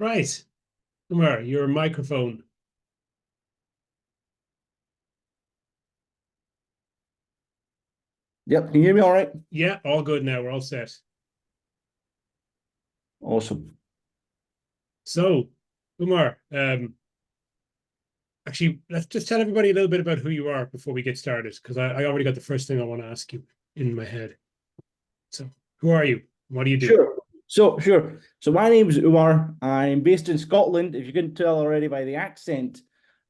Right. Umar, your microphone. Yep, can you hear me all right? Yeah, all good now. We're all set. Awesome. So, Umar, actually, let's just tell everybody a little bit about who you are before we get started, because I already got the first thing I want to ask you in my head. So, who are you? What do you do? Sure. So my name is Umar. I'm based in Scotland, if you couldn't tell already by the accent.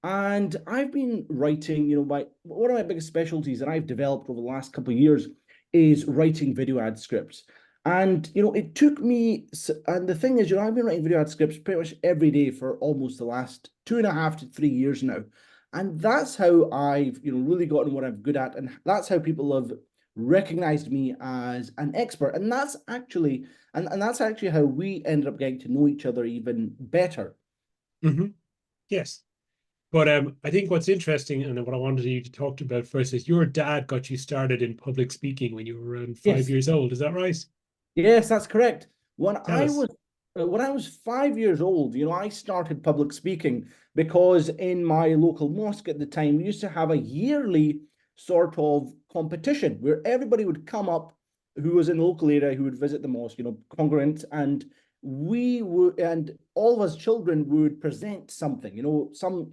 And I've been writing, one of my biggest specialties that I've developed over the last couple of years is writing video ad scripts. And it took me, and the thing is, I've been writing video ad scripts pretty much every day for almost the last 2.5 to 3 years now. And that's how I've, really gotten what I'm good at. And that's how people have recognized me as an expert. And that's actually how we ended up getting to know each other even better. Hmm. Yes. But I think what's interesting and what I wanted you to talk about first is your dad got you started in public speaking when you were around five Yes, years old. Is that right? yes, that's correct. When Tell I us. was when I was 5 years old, I started public speaking because in my local mosque at the time, we used to have a yearly sort of competition where everybody would come up who was in the local area who would visit the mosque, congregants, and all of us children would present something, some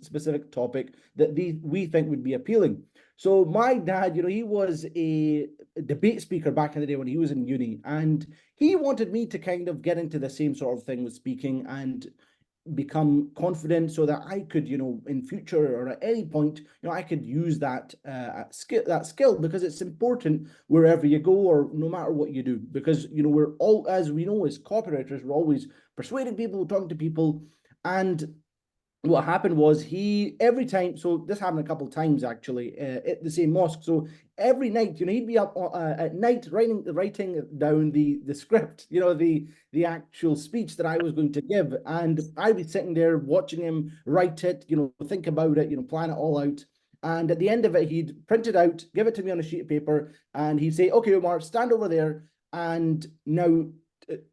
specific topic that we think would be appealing. So my dad, he was a debate speaker back in the day when he was in uni, and he wanted me to kind of get into the same sort of thing with speaking and become confident so that I could, in future or at any point, I could use that skill because it's important wherever you go or no matter what you do. Because we're all, as we know, as copywriters, we're always persuading people, talking to people, and what happened was he every time, so this happened a couple of times actually at the same mosque. So every night, he'd be up at night writing down the script, the actual speech that I was going to give, and I'd be sitting there watching him write it, think about it, plan it all out. And at the end of it, he'd print it out, give it to me on a sheet of paper, and he'd say, "Okay, Omar, stand over there and now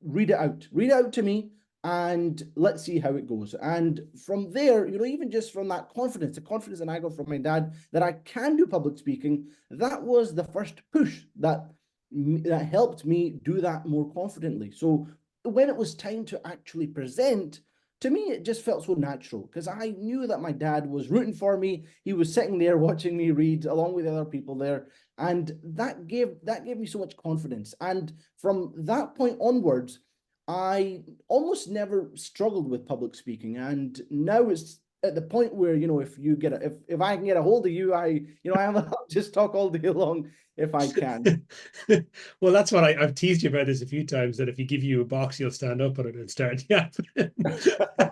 read it out to me, and let's see how it goes." And from there, even just from that confidence, the confidence that I got from my dad that I can do public speaking, that was the first push that helped me do that more confidently. So when it was time to actually present, to me, it just felt so natural because I knew that my dad was rooting for me. He was sitting there watching me read along with other people there. And that gave me so much confidence. And from that point onwards, I almost never struggled with public speaking, and now it's at the point where if I can get a hold of you, I'll just talk all day long if I can. Well, that's what I've teased you about this a few times that if you give you a box, you'll stand up on it and start yapping.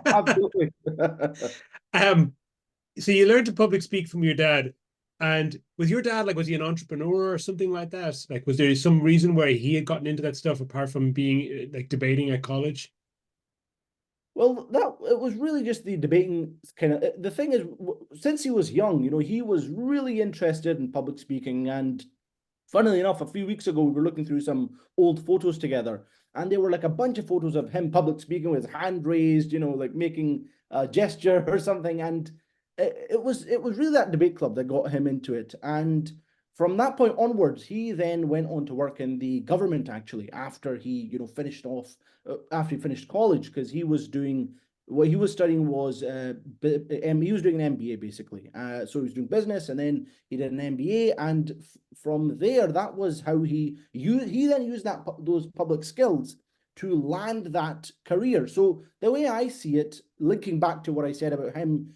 Absolutely. um, so you learned to public speak from your dad. And was your dad like, was he an entrepreneur or something like that? Like, was there some reason where he had gotten into that stuff apart from being like debating at college? Well, that it was really just the debating kind of the thing is, since he was young, he was really interested in public speaking. And funnily enough, a few weeks ago, we were looking through some old photos together, and there were like a bunch of photos of him public speaking with his hand raised, like making a gesture or something. And it was really that debate club that got him into it. And from that point onwards, he then went on to work in the government actually after he, after he finished college, because he was doing what he was studying was he was doing an MBA basically. So he was doing business, and then he did an MBA, and from there, that was how he then used those public skills to land that career. So the way I see it, linking back to what I said about him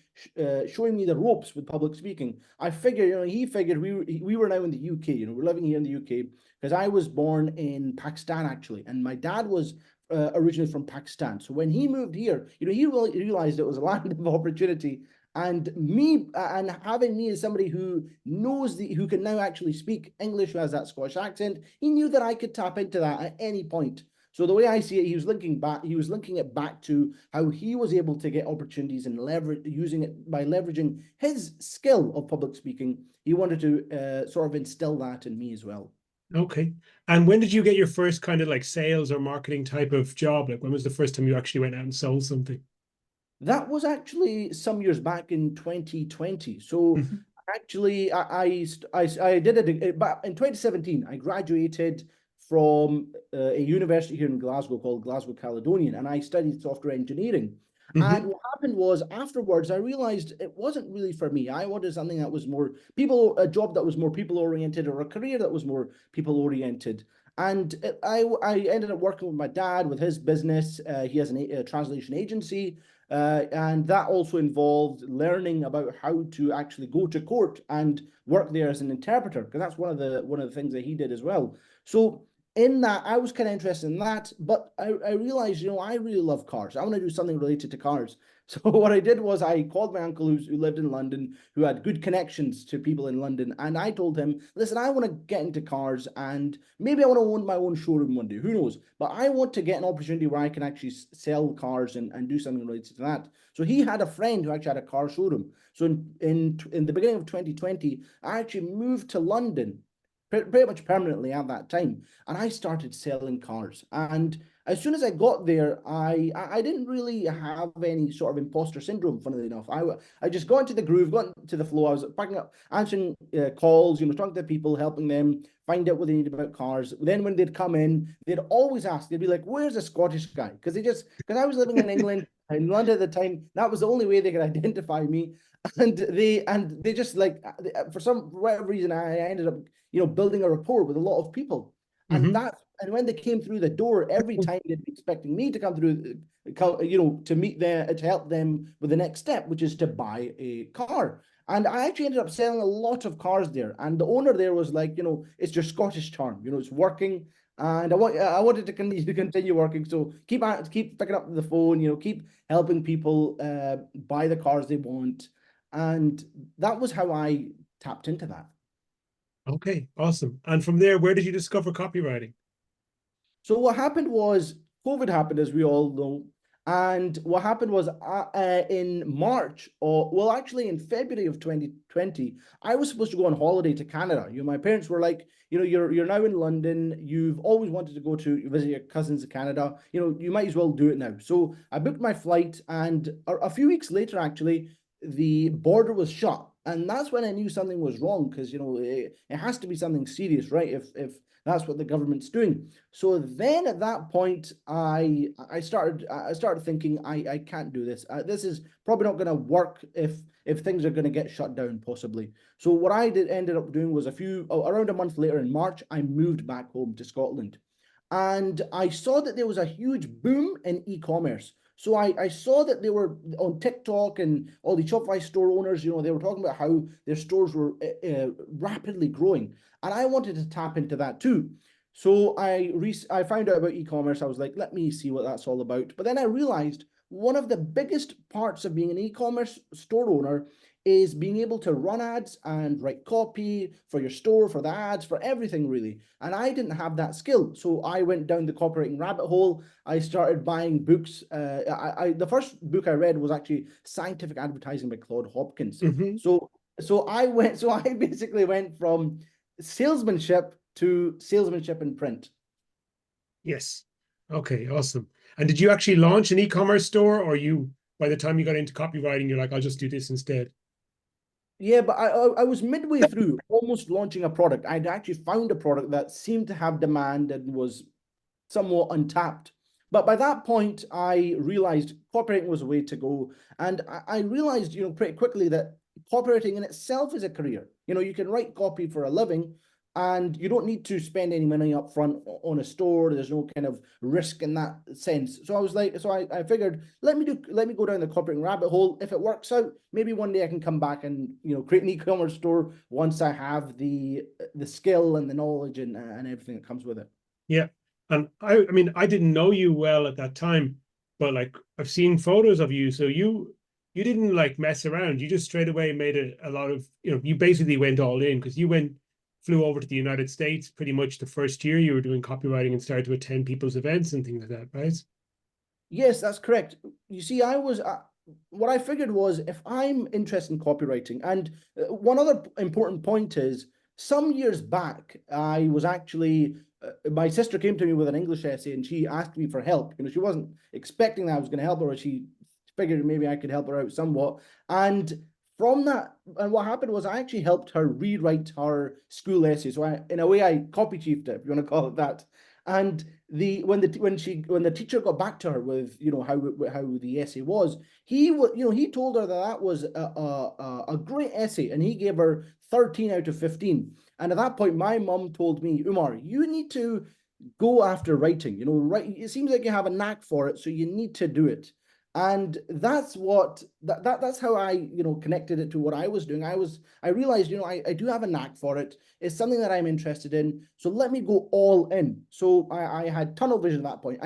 showing me the ropes with public speaking, I figure, he figured we were now in the UK, we're living here in the UK because I was born in Pakistan actually, and my dad was originally from Pakistan. So when he moved here, he really realized it was a land of opportunity. And having me as somebody who can now actually speak English, who has that Scottish accent, he knew that I could tap into that at any point. So the way I see it, he was linking it back to how he was able to get opportunities and using it by leveraging his skill of public speaking. He wanted to sort of instill that in me as well. Okay. And when did you get your first kind of like sales or marketing type of job? Like when was the first time you actually went out and sold something? That was actually some years back in 2020. So Mhm. actually, I did it, but in 2017, I graduated from a university here in Glasgow called Glasgow Caledonian, and I studied software engineering. And Hmm. what happened was afterwards, I realized it wasn't really for me. I wanted something that was more people, a job that was more people oriented, or a career that was more people oriented. And I ended up working with my dad with his business. He has a translation agency, and that also involved learning about how to actually go to court and work there as an interpreter, because that's one of the things that he did as well. So in that, I was kind of interested in that, but I realized, I really love cars. I want to do something related to cars. So what I did was I called my uncle who lived in London, who had good connections to people in London, and I told him, listen, I want to get into cars, and maybe I want to own my own showroom one day. Who knows? But I want to get an opportunity where I can actually sell cars and do something related to that. So he had a friend who actually had a car showroom. So in the beginning of 2020, I actually moved to London pretty much permanently at that time, and I started selling cars. And as soon as I got there, I didn't really have any sort of imposter syndrome. Funnily enough, I just got into the groove, got into the flow. I was picking up, answering calls, talking to people, helping them find out what they need about cars. Then when they'd come in, they'd always ask, they'd be like, "Where's a Scottish guy?" Because I was living in England, in London at the time. That was the only way they could identify me. And they just like, for whatever reason, I ended up building a rapport with a lot of people. Hmm. And when they came through the door, every time they'd be expecting me to come through, to meet them, to help them with the next step, which is to buy a car. And I actually ended up selling a lot of cars there. And the owner there was like, it's your Scottish charm, it's working. And I wanted to continue working. So keep picking up the phone, keep helping people buy the cars they want. And that was how I tapped into that. Okay, awesome. And from there, where did you discover copywriting? So what happened was COVID happened, as we all know. And what happened was in March, or well, actually in February of 2020, I was supposed to go on holiday to Canada. My parents were like, you're now in London. You've always wanted to go to visit your cousins in Canada. You might as well do it now. So I booked my flight, and a few weeks later, actually, the border was shut. And that's when I knew something was wrong, because it has to be something serious, right? If that's what the government's doing. So then at that point, I started thinking I can't do this. This is probably not going to work if things are going to get shut down possibly. So what I ended up doing was around a month later in March, I moved back home to Scotland, and I saw that there was a huge boom in e-commerce. So I saw that they were on TikTok, and all the Shopify store owners, they were talking about how their stores were rapidly growing, and I wanted to tap into that too. So I found out about e-commerce. I was like, let me see what that's all about. But then I realized one of the biggest parts of being an e-commerce store owner is being able to run ads and write copy for your store, for the ads, for everything really. And I didn't have that skill. So I went down the copywriting rabbit hole. I started buying books. The first book I read was actually Scientific Advertising by Claude Hopkins. Hmm. So I basically went from salesmanship to salesmanship in print. Yes. Okay, awesome. And did you actually launch an e-commerce store, or by the time you got into copywriting, you're like, I'll just do this instead? Yeah, but I was midway through almost launching a product. I'd actually found a product that seemed to have demand and was somewhat untapped. But by that point, I realized copywriting was a way to go. And I realized, pretty quickly that copywriting in itself is a career. You can write copy for a living, and you don't need to spend any money up front on a store. There's no kind of risk in that sense. So I was like, so I figured, let me go down the copywriting rabbit hole. If it works out, maybe one day I can come back and, create an e-commerce store once I have the skill and the knowledge and everything that comes with it. Yeah. And I mean, I didn't know you well at that time, but like I've seen photos of you. So you didn't like mess around. You just straight away made a lot of, you basically went all in because flew over to the United States pretty much the first year you were doing copywriting and started to attend people's events and things like that, right? Yes, that's correct. You see, what I figured was if I'm interested in copywriting, and one other important point is some years back, I was actually, my sister came to me with an English essay and she asked me for help. You know, she wasn't expecting that I was going to help her, or she figured maybe I could help her out somewhat. And from that, and what happened was I actually helped her rewrite her school essay. So in a way, I copy chiefed it, if you want to call it that. And when the teacher got back to her with, you know, how the essay was, he told her that that was a great essay, and he gave her 13 out of 15. And at that point, my mum told me, Umar, you need to go after writing. You know, right? It seems like you have a knack for it, so you need to do it. And that's that's how I, you know, connected it to what I was doing. I realized, you know, I do have a knack for it. It's something that I'm interested in. So let me go all in. So I had tunnel vision at that point.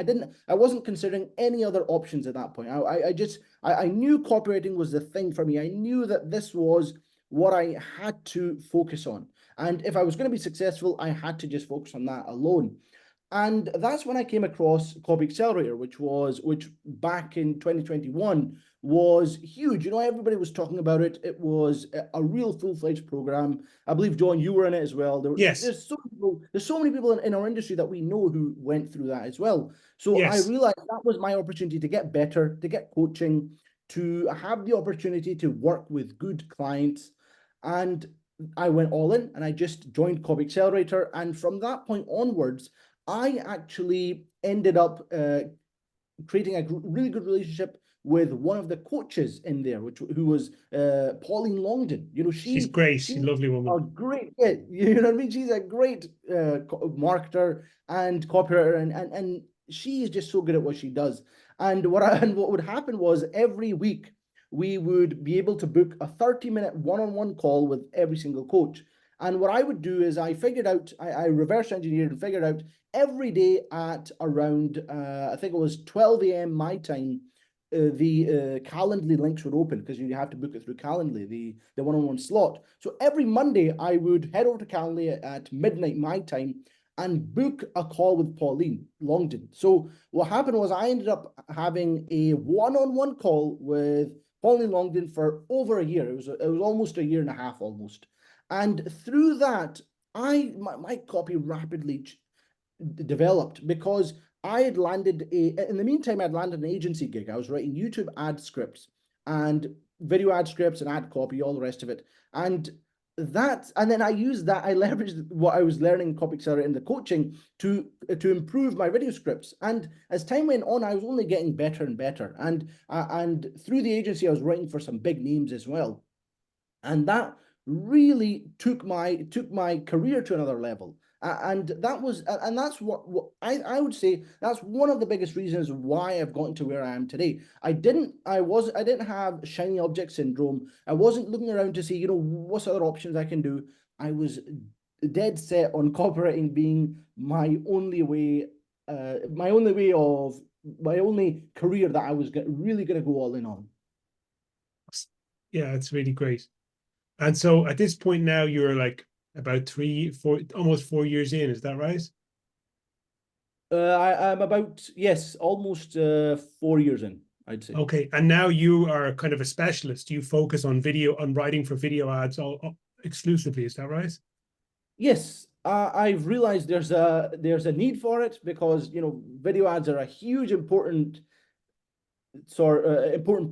I wasn't considering any other options at that point. I knew copywriting was the thing for me. I knew that this was what I had to focus on. And if I was going to be successful, I had to just focus on that alone. And that's when I came across Copy Accelerator, which back in 2021 was huge. You know, everybody was talking about it. It was a real full-fledged program. I believe, John, you were in it as well. Yes. There's so many people in our industry that we know who went through that as well. So I Yes. realized that was my opportunity to get better, to get coaching, to have the opportunity to work with good clients. And I went all in and I just joined Copy Accelerator. And from that point onwards, I actually ended up creating a really good relationship with one of the coaches in there, who was Pauline Longden. You know, She's great. she's She's a lovely a woman. great, yeah, you know what I mean? She's a great marketer and copywriter, and she is just so good at what she does. And what would happen was every week we would be able to book a 30-minute one-on-one call with every single coach. And what I would do is I reverse engineered and figured out every day at around, I think it was 12 a.m. my time, the Calendly links would open because you have to book it through Calendly, the one-on-one slot. So every Monday, I would head over to Calendly at midnight my time and book a call with Pauline Longden. So what happened was I ended up having a one-on-one call with Pauline Longden for over a year. It was almost a year and a half almost. And through that, my copy rapidly developed because I had landed in the meantime, I'd landed an agency gig. I was writing YouTube ad scripts and video ad scripts and ad copy, all the rest of it. And then I used that, I leveraged what I was learning in Copy Accelerator in the coaching to improve my video scripts. And as time went on, I was only getting better and better. And through the agency, I was writing for some big names as well. And that really took my career to another level. And that's what I would say that's one of the biggest reasons why I've gotten to where I am today. I didn't have shiny object syndrome. I wasn't looking around to see, you know, what's other options I can do. I was dead set on copywriting being my only career that I was really going to go all in on. Yeah, it's really great. And so at this point now, you're like about 3, 4, almost 4 years in. Is that right? I'm about, yes, almost 4 years in, I'd say. Okay. And now you are kind of a specialist. You focus on writing for video ads exclusively. Is that right? Yes, I've realized there's a need for it because, you know, video ads are a huge important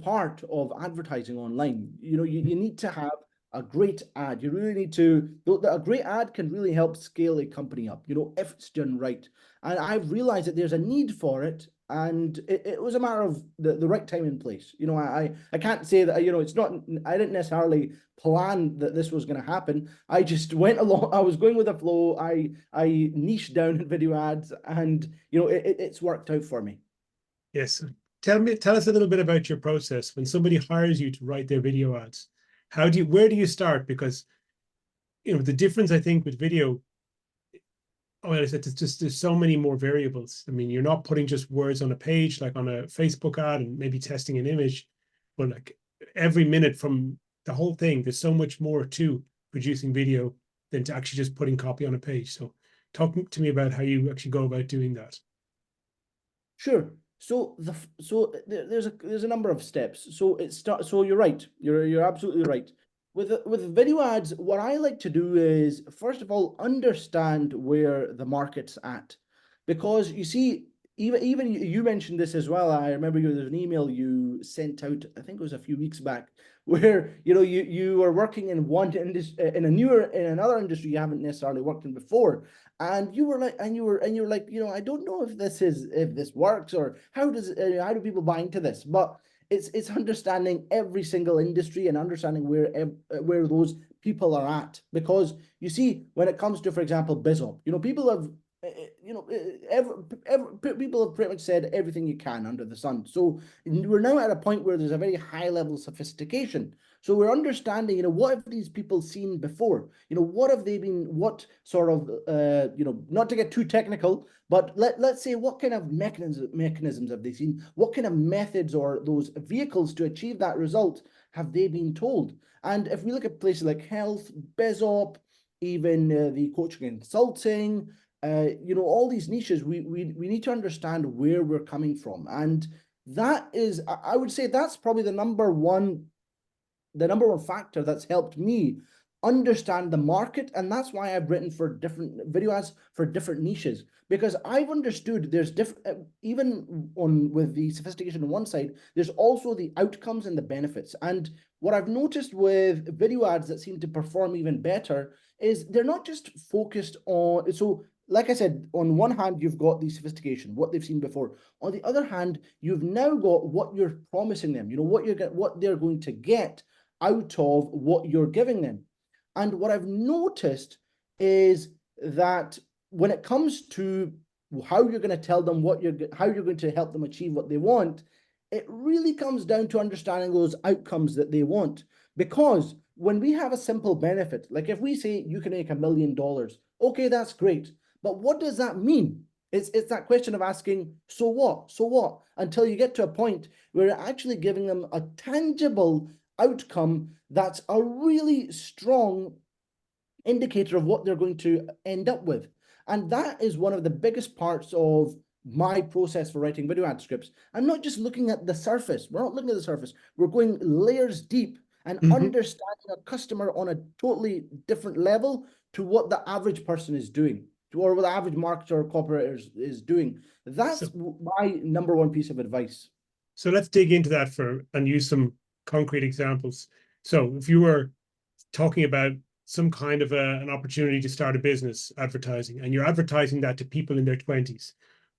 part of advertising online. You know, you need to have a great ad. You really need to, a great ad can really help scale a company up, you know, if it's done right. And I've realized that there's a need for it. And it was a matter of the right time and place. You know, I can't say that, you know, I didn't necessarily plan that this was going to happen. I just went along, I was going with the flow. I niched down in video ads and, you know, it's worked out for me. Yes. Tell us a little bit about your process when somebody hires you to write their video ads. Where do you start? Because, you know, the difference I think with video, well, I said there's so many more variables. I mean, you're not putting just words on a page like on a Facebook ad and maybe testing an image, but like every minute from the whole thing, there's so much more to producing video than to actually just putting copy on a page. So talk to me about how you actually go about doing that. Sure. There's a number of steps. So you're right. You're absolutely right. with video ads, what I like to do is, first of all, understand where the market's at. Because you see, even you mentioned this as well. I remember there's an email you sent out, I think it was a few weeks back, where you were working in one industry, in another industry you haven't necessarily worked in before. And you were like, and you were like, I don't know if this works, or how do people buy into this? But it's understanding every single industry and understanding where those people are at. Because you see, when it comes to, for example, BizOp, people have people have pretty much said everything you can under the sun. So we're now at a point where there's a very high level of sophistication. So we're understanding, what have these people seen before? What have they been, what sort of, not to get too technical, but let's say, what kind of mechanisms have they seen? What kind of methods or those vehicles to achieve that result have they been told? And if we look at places like health, BizOp, even the coaching and consulting, all these niches, we need to understand where we're coming from. And that is, I would say, that's probably the number one factor that's helped me understand the market. And that's why I've written for different video ads for different niches, because I've understood there's different, even with the sophistication on one side, there's also the outcomes and the benefits. And what I've noticed with video ads that seem to perform even better is they're not just focused on, so like I said, on one hand, you've got the sophistication, what they've seen before. On the other hand, you've now got what you're promising them, what they're going to get out of what you're giving them. And what I've noticed is that when it comes to how you're going to tell them how you're going to help them achieve what they want, it really comes down to understanding those outcomes that they want. Because when we have a simple benefit, like if we say you can make $1 million, okay, that's great. But what does that mean? It's that question of asking, so what? So what? Until you get to a point where you're actually giving them a tangible outcome that's a really strong indicator of what they're going to end up with. And that is one of the biggest parts of my process for writing video ad scripts. I'm not just looking at the surface. We're not looking at the surface. We're going layers deep and understanding a customer on a totally different level to what the average person is doing, or what the average marketer or copywriter is doing. That's my number one piece of advice. So let's dig into that and use some concrete examples. So if you were talking about some kind of an opportunity to start a business advertising, and you're advertising that to people in their 20s,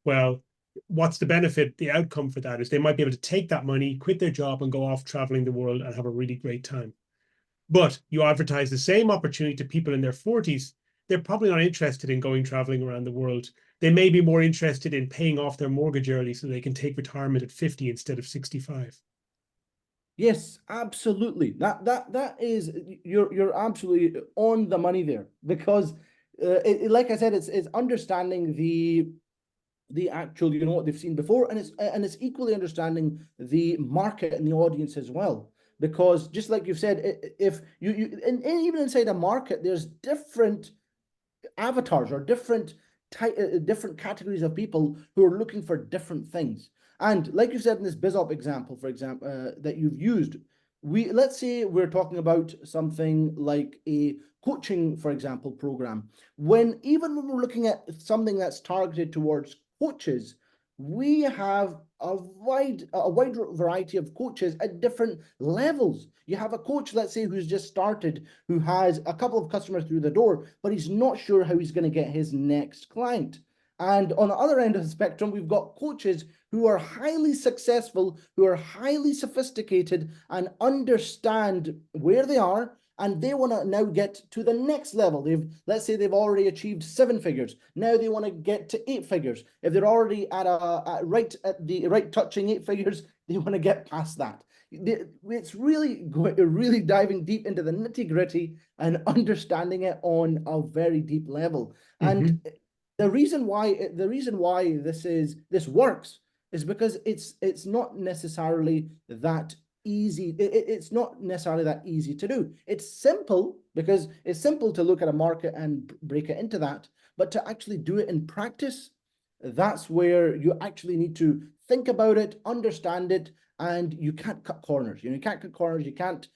well, what's the benefit? The outcome for that is they might be able to take that money, quit their job, and go off traveling the world and have a really great time. But you advertise the same opportunity to people in their 40s, they're probably not interested in going traveling around the world. They may be more interested in paying off their mortgage early so they can take retirement at 50 instead of 65. Yes, absolutely. That is, you're absolutely on the money there, because like I said, it's understanding the actual, what they've seen before, and it's equally understanding the market and the audience as well. Because just like you've said, if and even inside a market, there's different avatars or different categories of people who are looking for different things. And like you said in this BizOp example, for example, that you've used, let's say we're talking about something like a coaching, for example, program. Even when we're looking at something that's targeted towards coaches, we have a wide variety of coaches at different levels. You have a coach, let's say, who's just started, who has a couple of customers through the door, but he's not sure how he's going to get his next client. And on the other end of the spectrum, we've got coaches who are highly successful, who are highly sophisticated and understand where they are, and they want to now get to the next level. Let's say they've already achieved 7 figures. Now they want to get to 8 figures. If they're already right touching 8 figures, they want to get past that. It's really diving deep into the nitty gritty and understanding it on a very deep level. And the reason why this works is because it's not necessarily that easy. It's not necessarily that easy to do. It's simple, because it's simple to look at a market and break it into that, but to actually do it in practice, that's where you actually need to think about it, understand it, and you can't cut corners. You can't cut corners. You can't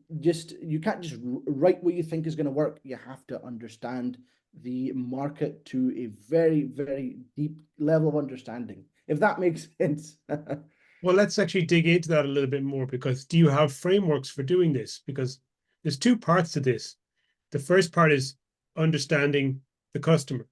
you can't just write what you think is going to work. You have to understand the market to a very, very deep level of understanding, if that makes sense. Well, let's actually dig into that a little bit more, because do you have frameworks for doing this? Because there's two parts to this. The first part is understanding the customer.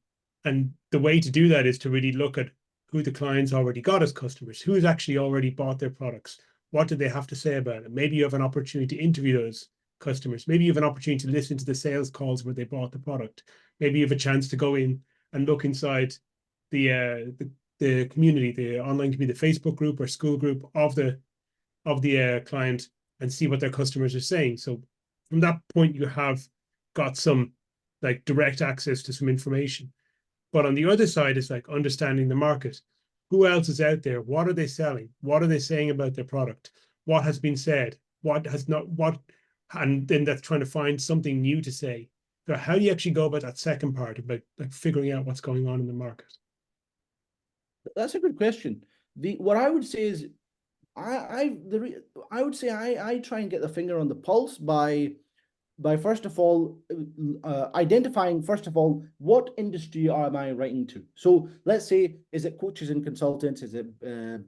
And the way to do that is to really look at who the clients already got as customers, who's actually already bought their products. What do they have to say about it? Maybe you have an opportunity to interview those customers. Maybe you have an opportunity to listen to the sales calls where they bought the product. Maybe you have a chance to go in and look inside the community, the online community, the Facebook group or school group of the client, and see what their customers are saying. So from that point, you have got some like direct access to some information. But on the other side is like understanding the market. Who else is out there? What are they selling? What are they saying about their product? What has been said? What has not, what, and then that's trying to find something new to say. So how do you actually go about that second part, about like figuring out what's going on in the market? That's a good question. What I would say is I would say I try and get the finger on the pulse by first of all identifying first of all what industry am I writing to. So let's say, is it coaches and consultants? Is it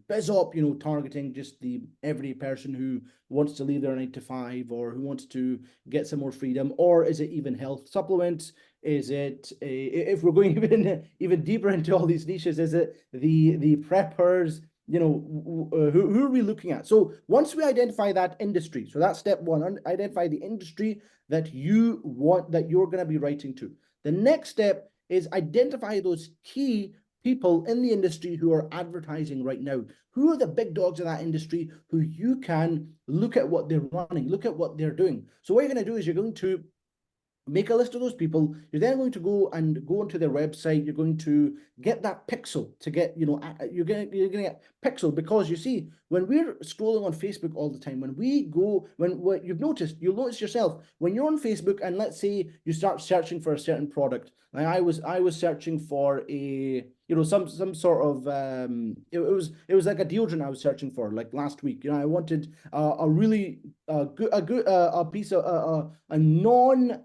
BizOp? Targeting just the everyday person who wants to leave their 9 to 5 or who wants to get some more freedom, or is it even health supplements? Is it if we're going even deeper into all these niches? Is it the preppers? Who are we looking at? So once we identify that industry, so that's step one, identify the industry that you want, that you're going to be writing to. The next step is identify those key people in the industry who are advertising right now. Who are the big dogs in that industry who you can look at what they're running, look at what they're doing. So what you're going to do is you're going to make a list of those people. You're then going to go onto their website. You're going to get that pixel to get, you're going to get pixel, because you see, when we're scrolling on Facebook all the time, what you'll notice yourself, when you're on Facebook and let's say you start searching for a certain product. Like I was searching for some sort of it was like a deodorant I was searching for like last week. I wanted a really good a piece of a non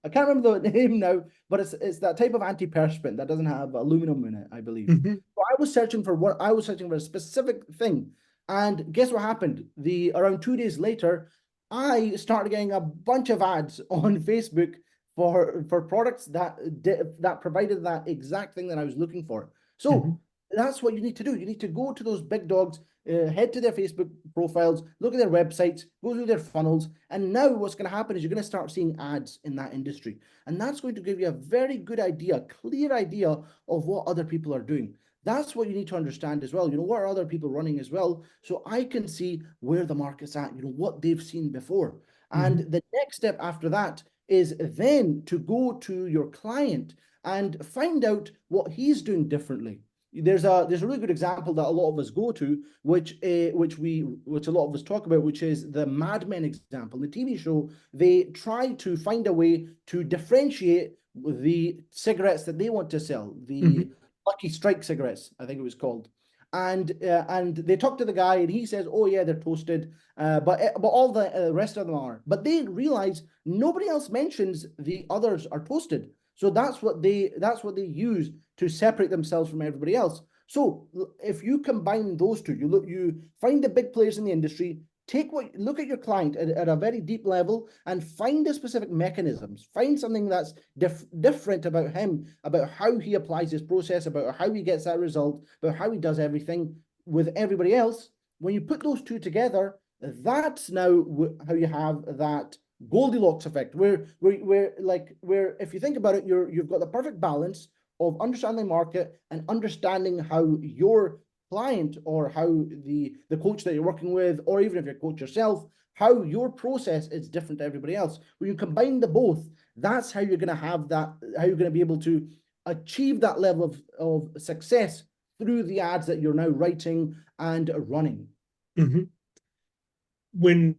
I can't remember the name now, but it's that type of antiperspirant that doesn't have aluminum in it, I believe. Mm-hmm. So I was searching for a specific thing, and guess what happened? Around 2 days later, I started getting a bunch of ads on Facebook for products that provided that exact thing that I was looking for. Mm-hmm. So that's what you need to do. You need to go to those big dogs, head to their Facebook profiles, look at their websites, go through their funnels, and now what's going to happen is you're going to start seeing ads in that industry, and that's going to give you a very good idea, clear idea of what other people are doing. That's what you need to understand as well. What are other people running as well, so I can see where the market's at, what they've seen before. And Mm-hmm. the next step after that is then to go to your client and find out what he's doing differently. There's a really good example that a lot of us go to, which a lot of us talk about, which is the Mad Men example. The TV show, they try to find a way to differentiate the cigarettes that they want to sell, Mm-hmm. the Lucky Strike cigarettes, I think it was called. And they talk to the guy, and he says, "Oh yeah, they're toasted, but all the rest of them are." But they realize nobody else mentions the others are toasted. So that's what they use to separate themselves from everybody else. So if you combine those two, you find the big players in the industry, look at your client at a very deep level, and find the specific mechanisms. Find something that's different about him, about how he applies his process, about how he gets that result, about how he does everything with everybody else. When you put those two together, that's now how you have that Goldilocks effect, where if you think about it, you've got the perfect balance of understanding the market and understanding how your client, or how the coach that you're working with, or even if you're a coach yourself, how your process is different to everybody else. When you combine the both, that's how you're going to have that, how you're going to be able to achieve that level of success through the ads that you're now writing and running. Mm-hmm. When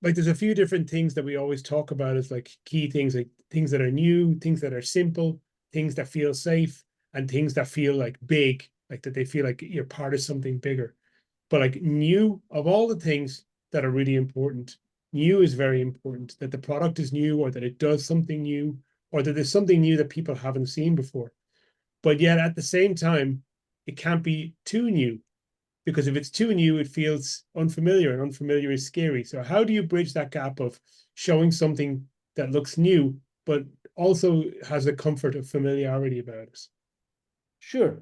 like there's a few different things that we always talk about as like key things, like things that are new, things that are simple, things that feel safe, and things that feel like big, like that they feel like you're part of something bigger. But like new, of all the things, that are really important. New is very important, that the product is new, or that it does something new, or that there's something new that people haven't seen before. But yet at the same time, it can't be too new, because if it's too new, it feels unfamiliar, and unfamiliar is scary. So how do you bridge that gap of showing something that looks new, but also has a comfort of familiarity about it? Sure.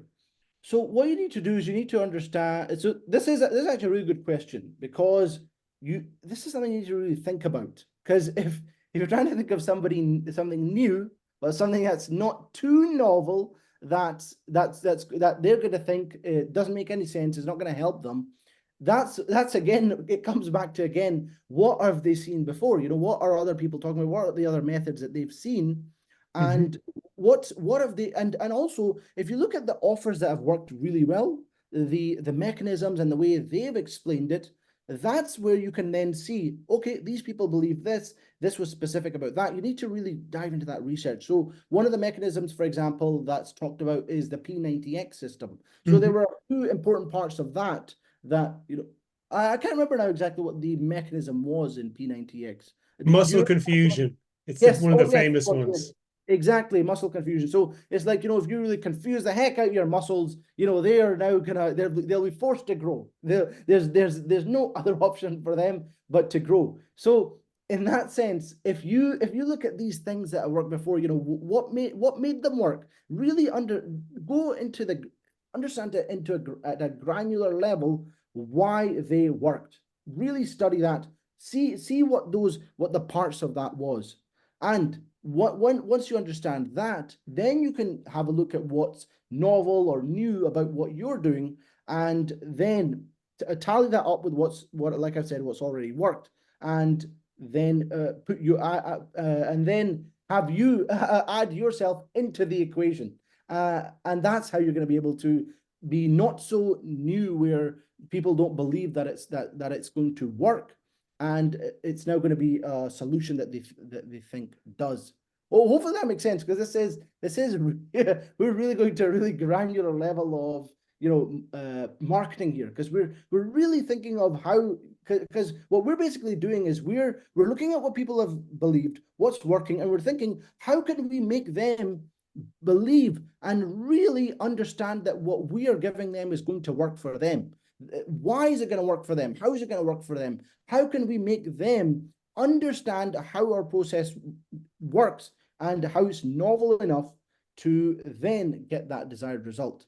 So what you need to do is you need to understand. So this is actually a really good question, because this is something you need to really think about. Because if you're trying to think of something new, but something that's not too novel, that they're going to think it doesn't make any sense, it's not going to help them. That's again, it comes back to, again, what have they seen before? What are other people talking about? What are the other methods that they've seen? And what have they, and also, if you look at the offers that have worked really well, the mechanisms and the way they've explained it, that's where you can then see, okay, these people believe this was specific about that. You need to really dive into that research. So one of the mechanisms, for example, that's talked about is the P90X system. So there were two important parts of that I can't remember now exactly what the mechanism was in P90X. Do you Muscle remember? confusion. It's Yes. one of the Oh, yes. Of famous course, yes. ones. Exactly. Muscle confusion. So it's like, if you really confuse the heck out of your muscles, they are now they'll be forced to grow. There's no other option for them but to grow. So in that sense, if you look at these things that have worked before, what made them work, really understand it at a granular level, why they worked. Really study that. See what the parts of that was. And once you understand that, then you can have a look at what's novel or new about what you're doing, and then tally that up with like I said, what's already worked, and then and then have you add yourself into the equation, and that's how you're going to be able to be not so new, where people don't believe that it's going to work, and it's now going to be a solution that they think does. Well, hopefully that makes sense, because this is we're really going to a really granular level of marketing here, because we're really thinking of how, because what we're basically doing is we're looking at what people have believed, what's working, and we're thinking, how can we make them believe and really understand that what we are giving them is going to work for them. Why is it going to work for them? How is it going to work for them? How can we make them understand how our process works and how it's novel enough to then get that desired result?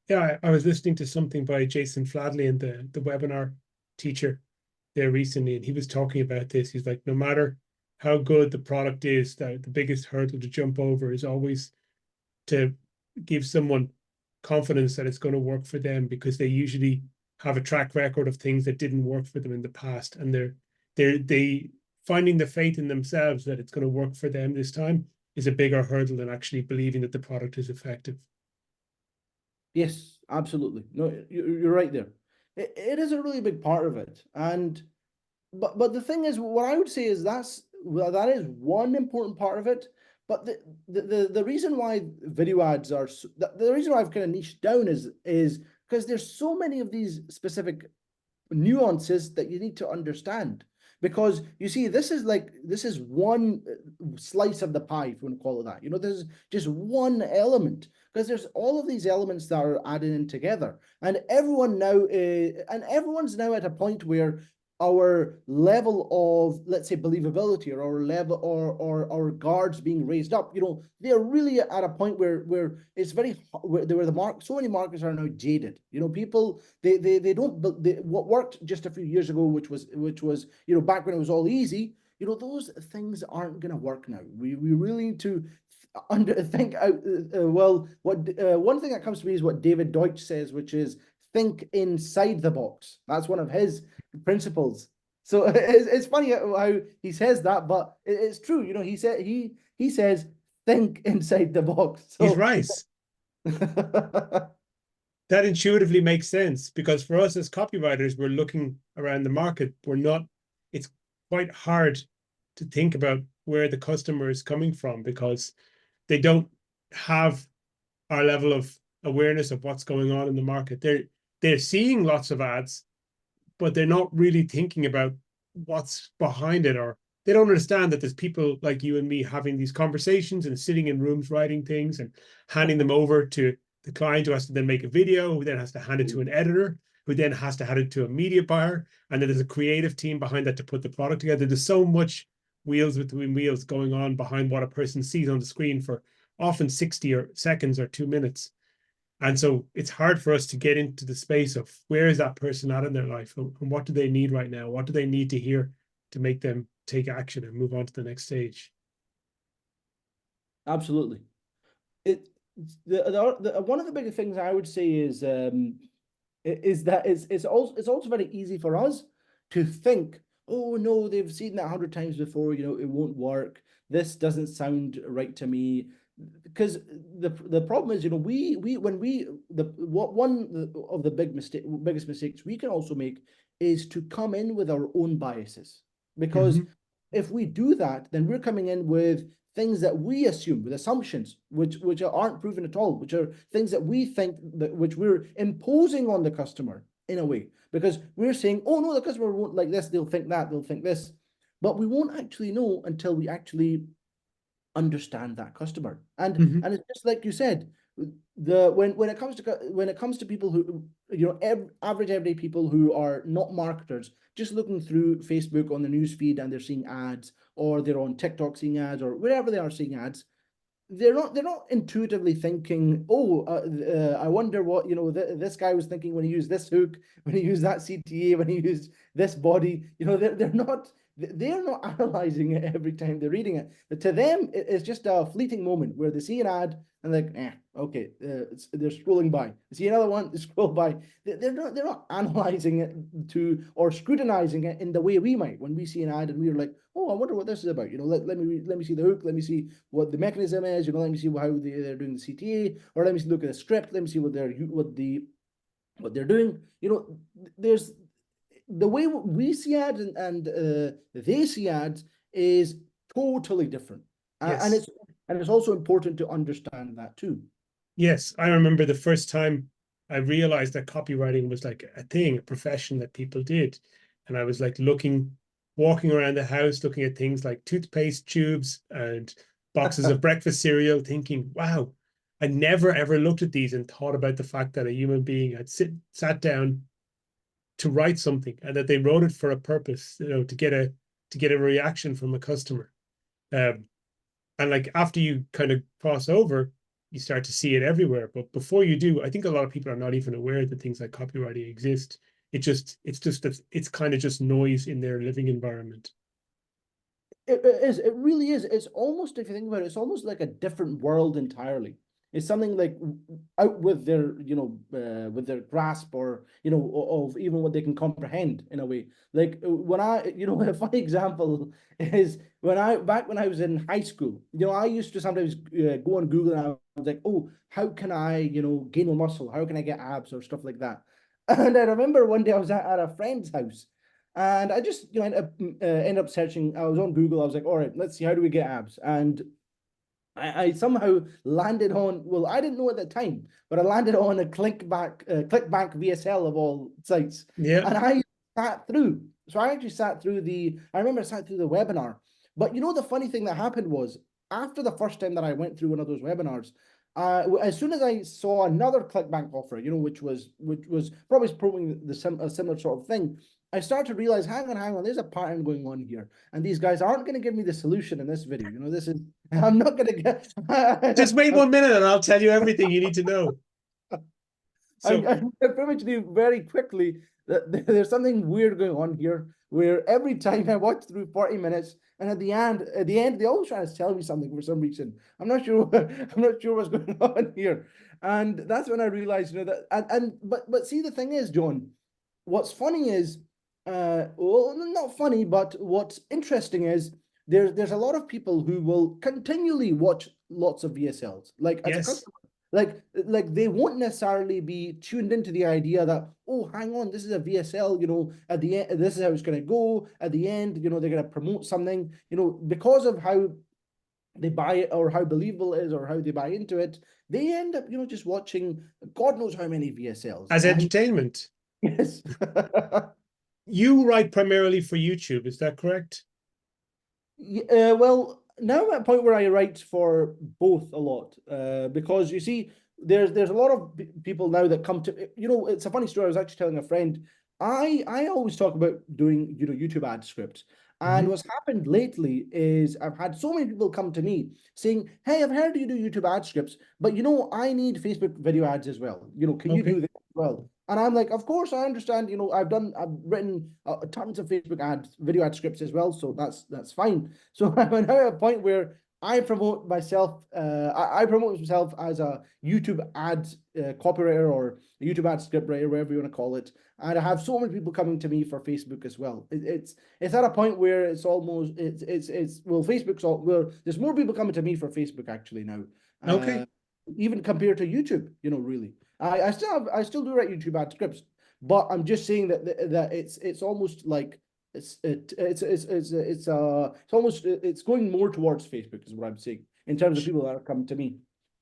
Yeah, I was listening to something by Jason Fladley and the webinar teacher there recently, and he was talking about this. He's like, no matter how good the product is, the biggest hurdle to jump over is always to give someone confidence that it's going to work for them, because they usually have a track record of things that didn't work for them in the past, and they finding the faith in themselves that it's going to work for them this time is a bigger hurdle than actually believing that the product is effective. Yes, absolutely. No, you're right there. It is a really big part of it, and but the thing is, what I would say is that is one important part of it. But the reason why video ads are the reason why I've kind of niched down is because there's so many of these specific nuances that you need to understand. Because you see, this is one slice of the pie, if you want to call it that. There's just one element, because there's all of these elements that are added in together, and everyone's now at a point where our level of, let's say, believability, or our level, or our guards being raised up, they're really at a point where it's where so many markets are now jaded. People, they don't, what worked just a few years ago, which was back when it was all easy, those things aren't going to work now. We really need to think out. One thing that comes to me is what David Deutsch says, which is think inside the box. That's one of his principles. So it's funny how he says that, but it's true. He says think inside the box. He's So right. That intuitively makes sense, because for us as copywriters, we're looking around the market. It's quite hard to think about where the customer is coming from, because they don't have our level of awareness of what's going on in the market. They're seeing lots of ads, but they're not really thinking about what's behind it, or they don't understand that there's people like you and me having these conversations and sitting in rooms writing things and handing them over to the client, who has to then make a video, who then has to hand it to an editor, who then has to hand it to a media buyer, and then there's a creative team behind that to put the product together. There's so much wheels between wheels going on behind what a person sees on the screen for often 60 or seconds or 2 minutes. And so it's hard for us to get into the space of where is that person at in their life, and what do they need right now? What do they need to hear to make them take action and move on to the next stage? Absolutely. It one of the bigger things I would say is that it's also very easy for us to think, oh no, they've seen that 100 times before, it won't work. This doesn't sound right to me. Because the problem is, we when we the what one of the biggest mistakes we can also make is to come in with our own biases. Because if we do that, then we're coming in with things that we assume, with assumptions which aren't proven at all, which are things that we think that which we're imposing on the customer in a way, because we're saying, oh no, the customer won't like this, they'll think that, they'll think this, but we won't actually know until we actually understand that customer. And it's just like you said, when it comes to people who, average everyday people who are not marketers, just looking through Facebook on the news feed, and they're seeing ads, or they're on TikTok seeing ads, or wherever they are seeing ads, they're not intuitively thinking, oh, I wonder what this guy was thinking when he used this hook, when he used that CTA, when he used this body. They're not analyzing it every time they're reading it. But to them, it's just a fleeting moment where they see an ad and like, okay, they're scrolling by. They see another one, they scroll by. They're not analyzing it or scrutinizing it in the way we might when we see an ad and we're like, oh, I wonder what this is about. Let me see the hook. Let me see what the mechanism is. Let me see how they're doing the CTA, or let me look at the script. Let me see what they're doing. There's the way we see ads and they see ads is totally different. And Yes. it's also important to understand that too. Yes, I remember the first time I realized that copywriting was like a thing, a profession that people did. And I was like walking around the house, looking at things like toothpaste tubes and boxes of breakfast cereal, thinking, wow, I never ever looked at these and thought about the fact that a human being had sat down to write something, and that they wrote it for a purpose, to get a reaction from a customer. Um, and like after you kind of cross over, you start to see it everywhere. But before you do, I think a lot of people are not even aware that things like copywriting exist. It's kind of just noise in their living environment. It is. It really is. It's almost, if you think about it, it's almost like a different world entirely. It's something like out with their grasp, or of even what they can comprehend in a way. Like when a funny example is back when I was in high school. I used to sometimes go on Google, and I was like, oh, how can I gain more muscle? How can I get abs or stuff like that? And I remember one day I was at a friend's house. And I just, ended up searching. I was on Google. I was like, all right, let's see, how do we get abs? And I somehow landed on, well, I didn't know at the time, but I landed on a ClickBank VSL of all sites. Yeah. And I sat through. So I actually I remember I sat through the webinar. But the funny thing that happened was, after the first time that I went through one of those webinars, as soon as I saw another ClickBank offer, which was probably promoting a similar sort of thing, I started to realize, hang on, there's a pattern going on here, and these guys aren't going to give me the solution in this video. I'm not going to get. Just wait 1 minute and I'll tell you everything you need to know. So I'm pretty much very quickly that there's something weird going on here, where every time I watch through 40 minutes, and at the end, they always try to tell me something for some reason. I'm not sure. I'm not sure what's going on here, and that's when I realized, but see, the thing is, John, what's funny is, well, not funny, but what's interesting is there's a lot of people who will continually watch lots of VSLs, like as a yes, customer. Like they won't necessarily be tuned into the idea that, oh, hang on, this is a VSL, at the end, this is how it's going to go. At the end, they're going to promote something, because of how they buy it, or how believable it is, or how they buy into it. They end up, just watching God knows how many VSLs. as And entertainment. yes. you write primarily for YouTube, is that correct? Well, now I'm at a point where I write for both a lot, because you see, there's a lot of people now that come to, it's a funny story. I was actually telling a friend, I always talk about doing, YouTube ad scripts. And Hmm. what's happened lately is I've had so many people come to me saying, "Hey, I've heard you do YouTube ad scripts, but I need Facebook video ads as well. Can you Okay. do this as well?" And I'm like, "Of course, I understand. I've written tons of Facebook ads, video ad scripts as well, so that's fine." So I'm now at a point where I promote myself. I promote myself as a YouTube ad copywriter or a YouTube ad script writer, whatever you want to call it. And I have so many people coming to me for Facebook as well. It's at a point where it's almost it's well, Facebook's all well. There's more people coming to me for Facebook actually now, Okay. even compared to YouTube. Really, I still do write YouTube ad scripts, but I'm just saying that it's almost like it's almost it's going more towards Facebook is what I'm saying in terms of people that are coming to me.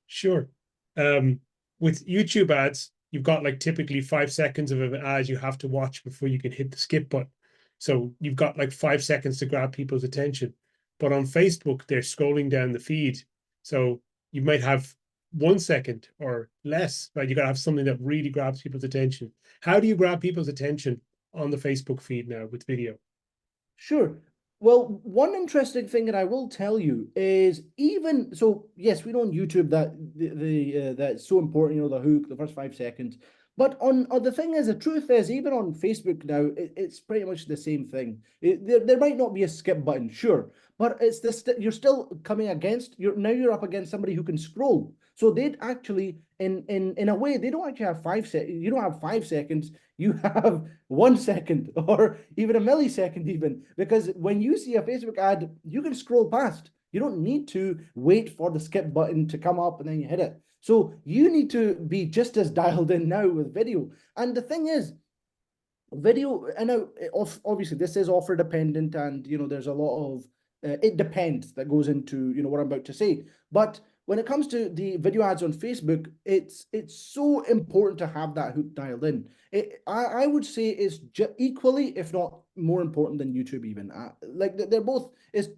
Sure. Um, with YouTube ads, you've got like typically 5 seconds of an ad you have to watch before you can hit the skip button. So you've got like 5 seconds to grab people's attention. But on Facebook, they're scrolling down the feed. So you might have 1 second or less, right? You got to have something that really grabs people's attention. How do you grab people's attention on the Facebook feed now with video? Sure. Well, one interesting thing that I will tell you is even so, yes, we know on YouTube that that's so important, the hook, the first 5 seconds. But the thing is, the truth is, even on Facebook now, it's pretty much the same thing. There might not be a skip button, sure, but it's this you're still coming against you're up against somebody who can scroll. So they'd actually, in a way, they don't actually have 5 seconds. You don't have 5 seconds. You have 1 second or even a millisecond, even because when you see a Facebook ad, you can scroll past. You don't need to wait for the skip button to come up and then you hit it. So you need to be just as dialed in now with video. And the thing is, video, I know obviously this is offer dependent, and there's a lot of it depends that goes into what I'm about to say. But when it comes to the video ads on Facebook, it's so important to have that hook dialed in. I would say it's equally, if not more important than YouTube even. Like they're both is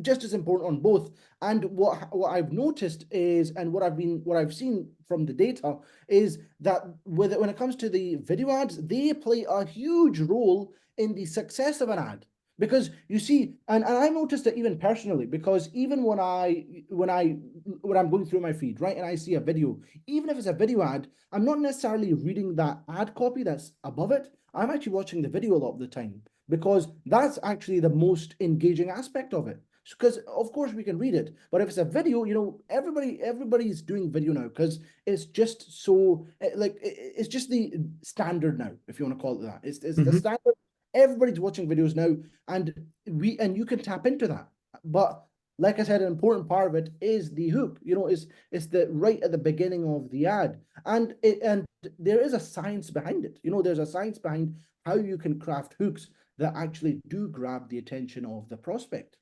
just as important on both. And what I've noticed is, and what I've seen from the data is that when it comes to the video ads, they play a huge role in the success of an ad. Because you see, and I noticed it even personally, because even when I'm going through my feed, right, and I see a video, even if it's a video ad, I'm not necessarily reading that ad copy that's above it. I'm actually watching the video a lot of the time because that's actually the most engaging aspect of it. Because of course we can read it, but if it's a video, everybody's doing video now because it's just so like it's just the standard now, if you want to call it that. It's the Mhm. standard. Everybody's watching videos now, and you can tap into that. But like I said, an important part of it is the hook. It's the right at the beginning of the ad, and there is a science behind it. There's a science behind how you can craft hooks that actually do grab the attention of the prospect.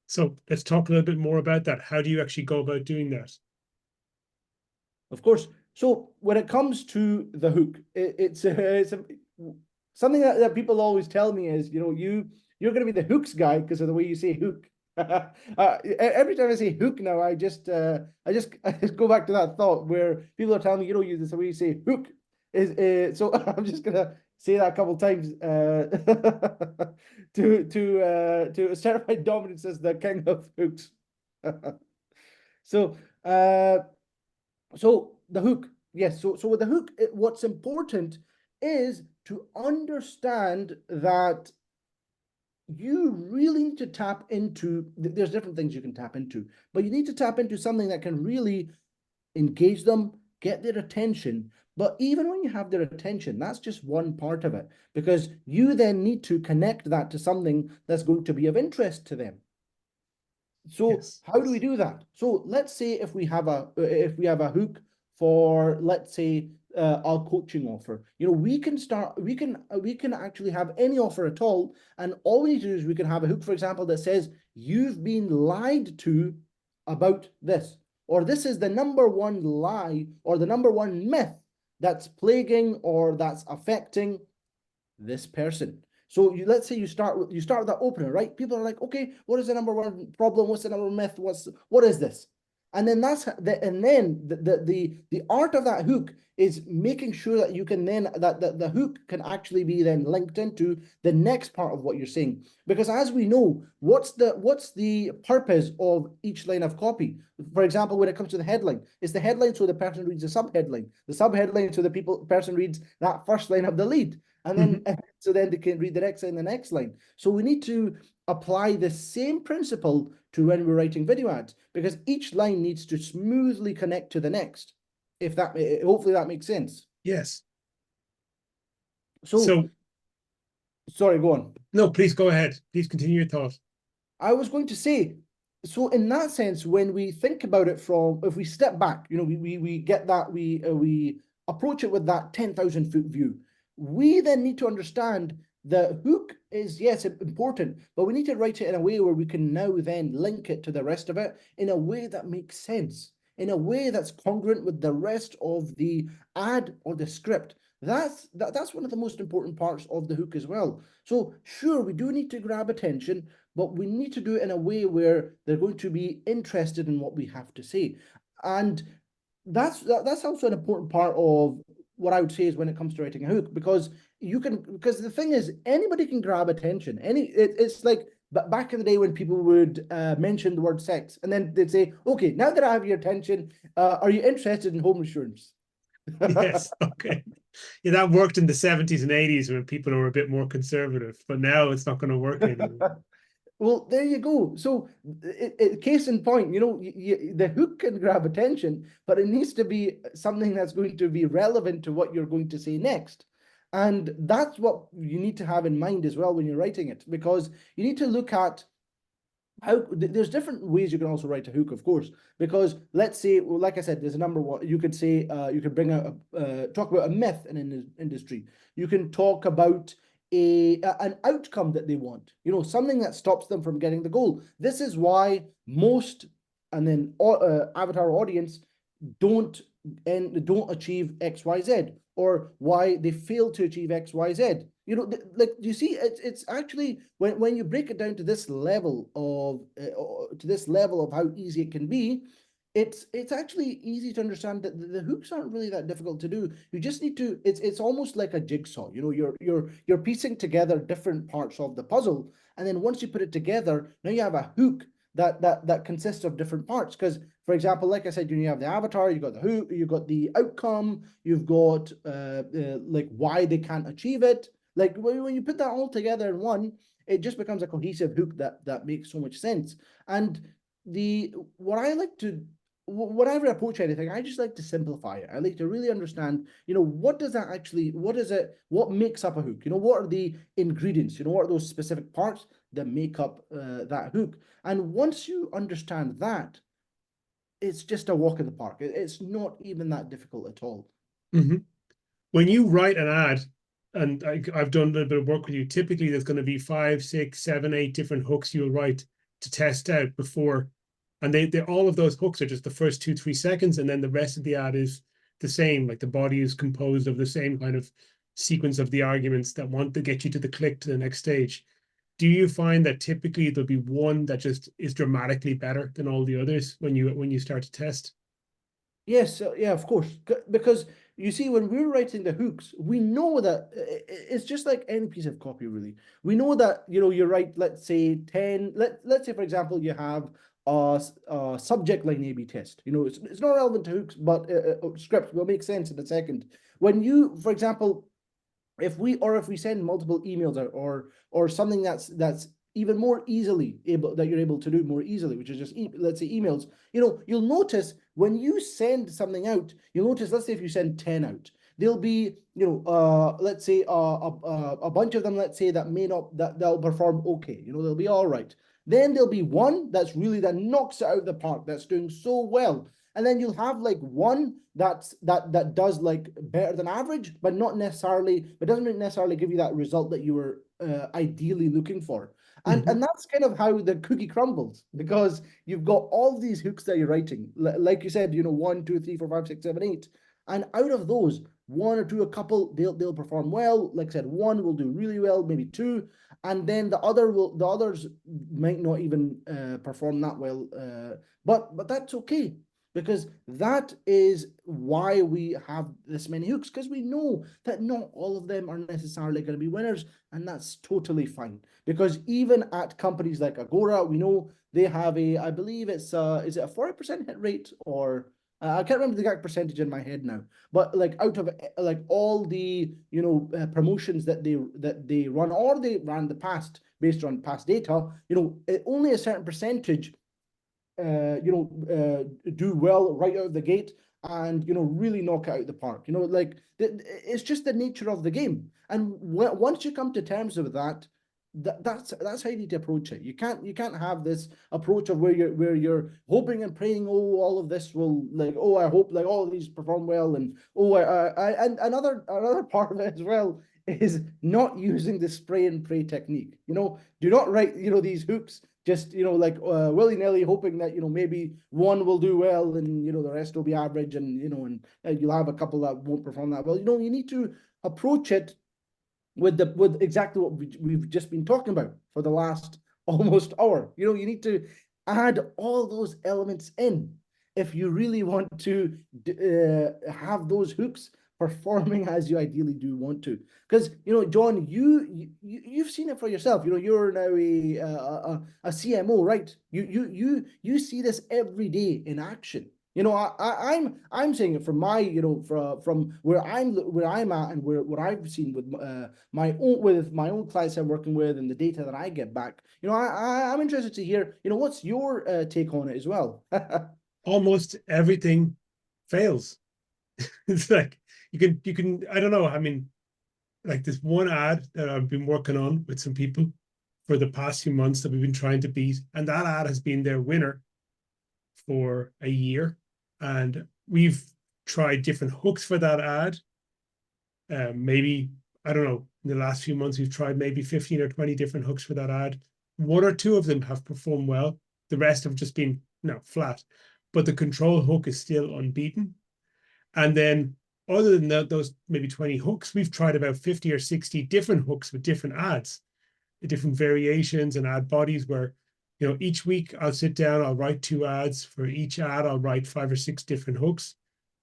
So let's talk a little bit more about that. How do you actually go about doing that? Of course. So when it comes to the hook, it's something that people always tell me is, you're going to be the hooks guy because of the way you say hook. Every time I say hook now, I just go back to that thought where people are telling me, the way you say hook is. So I'm just gonna say that a couple times to certified dominance as the king of hooks. So so the hook, yes. So with the hook, what's important is to understand that you really need to tap into. There's different things you can tap into, but you need to tap into something that can really engage them, get their attention. But even when you have their attention, that's just one part of it, because you then need to connect that to something that's going to be of interest to them. So Yes. how do we do that? So let's say if we have a hook for, let's say, our coaching offer. We can actually have any offer at all, and all we need to do is we can have a hook, for example, that says you've been lied to about this, or this is the number one lie or the number one myth that's plaguing or that's affecting this person. So let's say you start with that opener, right? People are like, okay, what is the number one problem? What's the number one myth? What is this? And then the art of that hook is making sure that you can then that the hook can actually be then linked into the next part of what you're saying. Because as we know, what's the purpose of each line of copy? For example, when it comes to the headline, it's the headline so the person reads the subheadline, the subheadline so the person reads that first line of the lead, and then Mhm. so then they can read the next line, the next line. So we need to apply the same principle to when we're writing video ads, because each line needs to smoothly connect to the next. If that, hopefully that makes sense. Yes. So, So sorry, go on. no, please go ahead. Please continue your thought. I was going to say, so in that sense, when we think about it from, if we step back, we get that, we approach it with that 10,000 foot view. We then need to understand the hook is, yes, important, but we need to write it in a way where we can now then link it to the rest of it in a way that makes sense, in a way that's congruent with the rest of the ad or the script. That's one of the most important parts of the hook as well. So sure, we do need to grab attention, but we need to do it in a way where they're going to be interested in what we have to say. And that's also an important part of what I would say is when it comes to writing a hook, because because the thing is, anybody can grab attention. It's like back in the day when people would mention the word sex, and then they'd say, okay, now that I have your attention, are you interested in home insurance? Yes. Okay. Yeah, that worked in the 70s and 80s when people were a bit more conservative, but now it's not going to work anymore. Well, there you go. So, case in point, the hook can grab attention, but it needs to be something that's going to be relevant to what you're going to say next. And that's what you need to have in mind as well when you're writing it, because you need to look at how there's different ways you can also write a hook, of course, because let's say, well, like I said, there's a number one. You could say, you could bring out talk about a myth in an industry. You can talk about an outcome that they want, something that stops them from getting the goal. This is why most, and then avatar audience don't don't achieve XYZ, or why they fail to achieve XYZ. Like, do you see, it's actually, when you break it down to this level of how easy it can be, it's actually easy to understand that the hooks aren't really that difficult to do. You just need to, it's almost like a jigsaw. You're piecing together different parts of the puzzle, and then once you put it together, now you have a hook that consists of different parts. Because, for example, like I said, you have the avatar, you've got the hook, you've got the outcome, you've got like why they can't achieve it. Like, when you put that all together in one, it just becomes a cohesive hook that makes so much sense. And the what I like to whenever I approach anything, I just like to simplify it. I like to really understand, what does that actually, what is it, what makes up a hook? What are the ingredients? What are those specific parts that make up that hook? And once you understand that, it's just a walk in the park. It's not even that difficult at all. Mhm. When you write an ad, and I've done a little bit of work with you, typically there's going to be 5, 6, 7, 8 different hooks you'll write to test out before. And they all of those hooks are just the first 2, 3 seconds, and then the rest of the ad is the same. Like the body is composed of the same kind of sequence of the arguments that want to get you to the click to the next stage. Do you find that typically there'll be one that just is dramatically better than all the others when you start to test? Yes, yeah, of course. Because you see, when we're writing the hooks, we know that it's just like any piece of copy, really. We know that, you write, let's say 10, let's say, for example, you have a subject line A/B test. It's not relevant to hooks, but scripts will make sense in a second. When you, for example, if we send multiple emails out, or something that's even more easily able, that you're able to do more easily, which is just let's say emails, you'll notice when you send something out, you'll notice, let's say if you send 10 out, there'll be, let's say a bunch of them, let's say, that may not, that'll perform okay, they'll be all right. Then there'll be one that knocks it out of the park, that's doing so well. And then you'll have like one that does like better than average, but doesn't necessarily give you that result that you were ideally looking for. And Mhm. that's kind of how the cookie crumbles, because you've got all these hooks that you're writing, like you said, 1, 2, 3, 4, 5, 6, 7, 8, and out of those, one or two, a couple, they'll perform well. Like I said, one will do really well, maybe two, and then the others might not even perform that well. But that's okay, because that is why we have this many hooks, because we know that not all of them are necessarily going to be winners, and that's totally fine. Because even at companies like Agora, we know they have I believe it's is it a 40% hit rate, or I can't remember the exact percentage in my head now, but like out of like all the promotions that they run, or they ran the past based on past data, only a certain percentage do well right out of the gate, and really knock it out of the park. Like it's just the nature of the game. And once you come to terms with that, that's how you need to approach it. You can't have this approach of where you're hoping and praying, oh, all of this will, like, oh, I hope like all of these perform well, and oh, and another part of it as well is not using the spray and pray technique. Do not write these hooks just like willy-nilly, hoping that maybe one will do well and the rest will be average, and you'll have a couple that won't perform that well. You need to approach it with exactly what we've just been talking about for the last almost hour. You need to add all those elements in if you really want to have those hooks performing as you ideally do want to. Because John, you've seen it for yourself. You're now a CMO, right? You see this every day in action. I'm saying it from my from where I'm at, and what I've seen with my own clients I'm working with, and the data that I get back. I'm interested to hear what's your take on it as well. Almost everything fails. It's like you can I don't know. I mean, like this one ad that I've been working on with some people for the past few months that we've been trying to beat, and that ad has been their winner for a year, and we've tried different hooks for that ad. Maybe, I don't know, in the last few months we've tried maybe 15 or 20 different hooks for that ad. One or two of them have performed well, the rest have just been flat, but the control hook is still unbeaten. And then other than those maybe 20 hooks, we've tried about 50 or 60 different hooks with different ads, different variations and ad bodies, where each week I'll sit down, I'll write 2 ads. For each ad, I'll write 5 or 6 different hooks.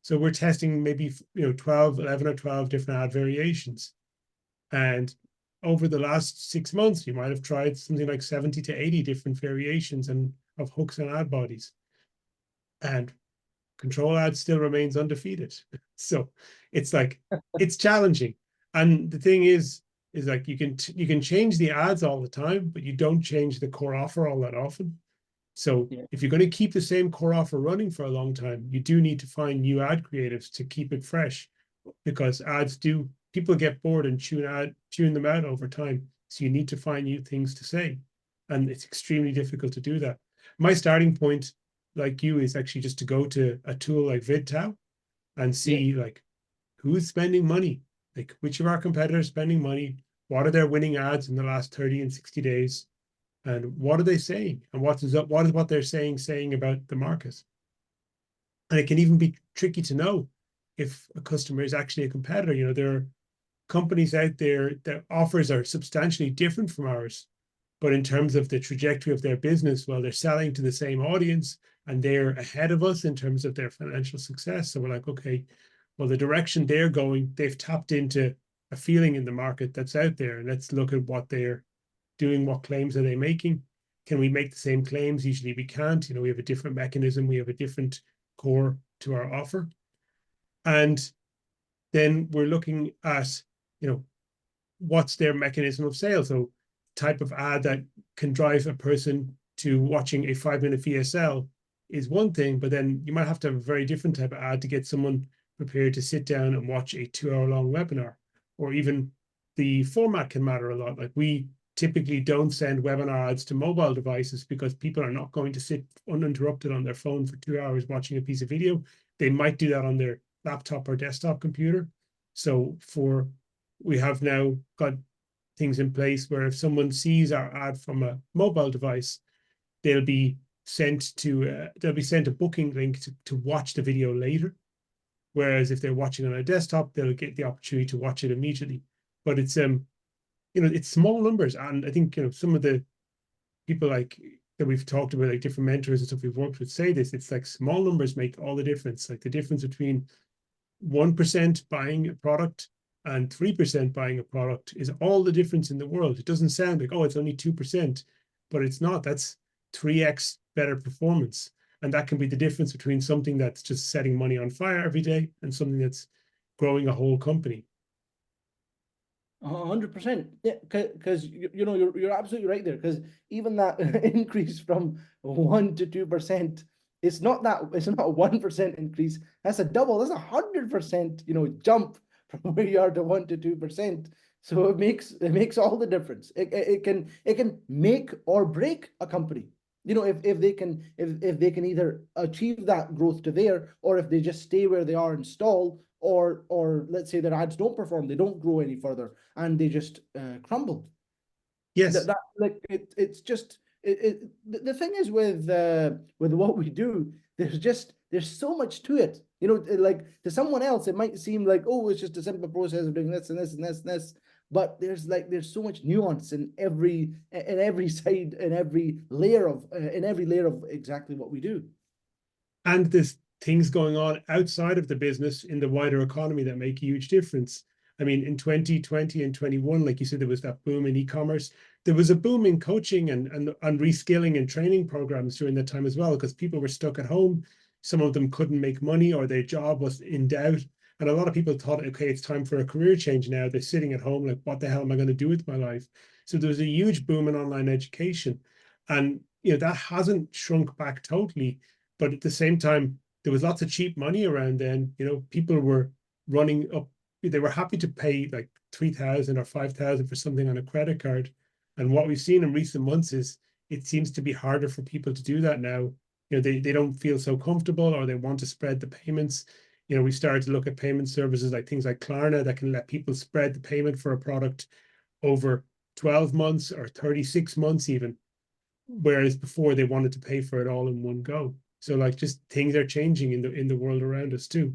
So we're testing maybe 11 or 12 different ad variations. And over the last 6 months, you might have tried something like 70 to 80 different variations of hooks and ad bodies. And control ad still remains undefeated. So it's like, it's challenging. And the thing is like you can change the ads all the time, but you don't change the core offer all that often. So if you're going to keep the same core offer running for a long time, you do need to find new ad creatives to keep it fresh, because people get bored and tune them out over time. So you need to find new things to say. And it's extremely difficult to do that. My starting point, like you, is actually just to go to a tool like VidTow and see like who's spending money, like which of our competitors spending money, what are their winning ads in the last 30 and 60 days, and what are they saying, and what is what they're saying about the market. And it can even be tricky to know if a customer is actually a competitor. There are companies out there that offers are substantially different from ours, but in terms of the trajectory of their business, well, they're selling to the same audience and they're ahead of us in terms of their financial success. So we're like, okay, well, the direction they're going, they've tapped into a feeling in the market that's out there. And let's look at what they're doing. What claims are they making? Can we make the same claims? Usually we can't. We have a different mechanism. We have a different core to our offer. And then we're looking at, what's their mechanism of sale. So type of ad that can drive a person to watching a 5-minute VSL is one thing, but then you might have to have a very different type of ad to get someone prepared to sit down and watch a 2-hour-long webinar. Or even the format can matter a lot. Like, we typically don't send webinar ads to mobile devices because people are not going to sit uninterrupted on their phone for 2 hours watching a piece of video. They might do that on their laptop or desktop computer. So we have now got things in place where if someone sees our ad from a mobile device, they'll be sent a booking link to watch the video later. Whereas if they're watching on a desktop, they'll get the opportunity to watch it immediately. But it's it's small numbers. And I think, some of the people like that we've talked about, like different mentors and stuff we've worked with, say this. It's like small numbers make all the difference. Like the difference between 1% buying a product and 3% buying a product is all the difference in the world. It doesn't sound like, oh, it's only 2%, but it's not. That's 3x better performance. And that can be the difference between something that's just setting money on fire every day and something that's growing a whole company. 100%. Yeah, because you're absolutely right there. Because even that increase from 1 to 2%, it's not a 1% increase. That's a double. That's 100%, jump from where you are to 1 to 2%. So it makes all the difference. It can make or break a company. If they can either achieve that growth to there, or if they just stay where they are and stall, or let's say their ads don't perform, they don't grow any further, and they just crumble. Yes. Like it's just the thing is with what we do, there's so much to it. Like to someone else, it might seem like, oh, it's just a simple process of doing this and this and this and this. But there's so much nuance in every side, in every layer of exactly what we do. And there's things going on outside of the business in the wider economy that make a huge difference. I mean, in 2020 and 21, like you said, there was that boom in e-commerce. There was a boom in coaching and reskilling and training programs during that time as well, because people were stuck at home. Some of them couldn't make money, or their job was in doubt. And a lot of people thought, okay, it's time for a career change now. They're sitting at home like, what the hell am I going to do with my life? So there was a huge boom in online education. And that hasn't shrunk back totally. But at the same time, there was lots of cheap money around then. People were running up. They were happy to pay like 3,000 or 5,000 for something on a credit card. And what we've seen in recent months is it seems to be harder for people to do that now. They don't feel so comfortable, or they want to spread the payments. We started to look at payment services like things like Klarna that can let people spread the payment for a product over 12 months or 36 months even, whereas before they wanted to pay for it all in one go. So like just things are changing in the world around us too.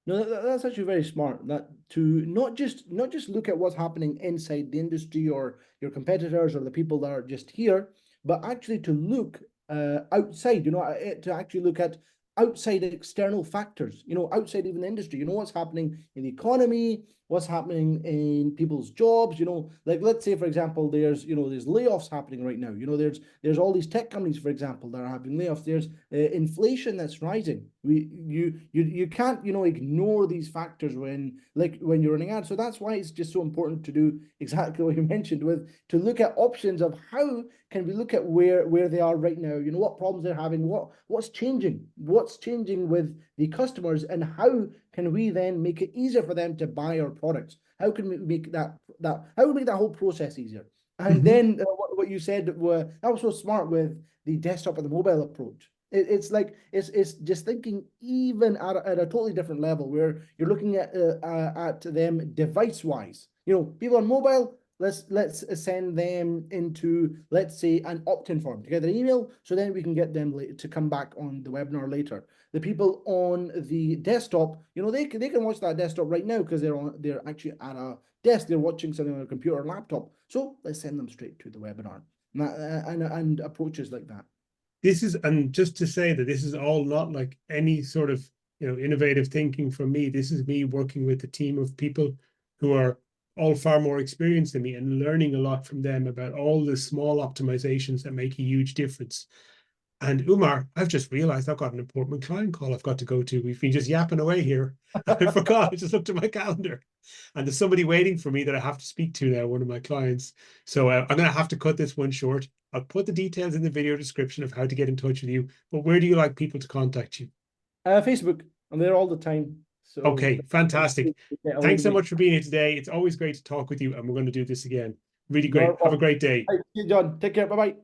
No, that's actually very smart. That to not just look at what's happening inside the industry or your competitors or the people that are just here, but actually to look outside. To actually look at outside external factors. Outside even the industry. What's happening in the economy, what's happening in people's jobs. Like let's say for example, there's layoffs happening right now. There's all these tech companies, for example, that are having layoffs. There's inflation that's rising. You can't ignore these factors when you're running ads. So that's why it's just so important to do exactly what you mentioned, to look at options of how can we look at where they are right now, what problems they're having, what's changing with the customers, and how can we then make it easier for them to buy our products. How can we make that how can we make that whole process easier? And then what you said, that was so smart with the desktop and the mobile approach. It's like it's just thinking even at a totally different level, where you're looking at them device wise. People on mobile, let's send them into, let's say, an opt-in form to get their email, so then we can get them to come back on the webinar later. The people on the desktop, they can watch that desktop right now because they're actually at a desk, they're watching something on a computer or laptop. So let's send them straight to the webinar, and approaches like that. And just to say that this is all not like any sort of innovative thinking from me. This is me working with a team of people who are all far more experienced than me, and learning a lot from them about all the small optimizations that make a huge difference. And Umar, I've just realized I've got an important client call I've got to go to. We've been just yapping away here. I forgot. I just looked at my calendar, and there's somebody waiting for me that I have to speak to now, one of my clients. So I'm going to have to cut this one short. I'll put the details in the video description of how to get in touch with you. But where do you like people to contact you? Facebook. I'm there all the time. So Okay, fantastic. get a hold Thanks of so me. much for being here today. It's always great to talk with you, and we're going to do this again. Really No great. Have a problem. great day. Right, see you, John. Take care. Bye bye.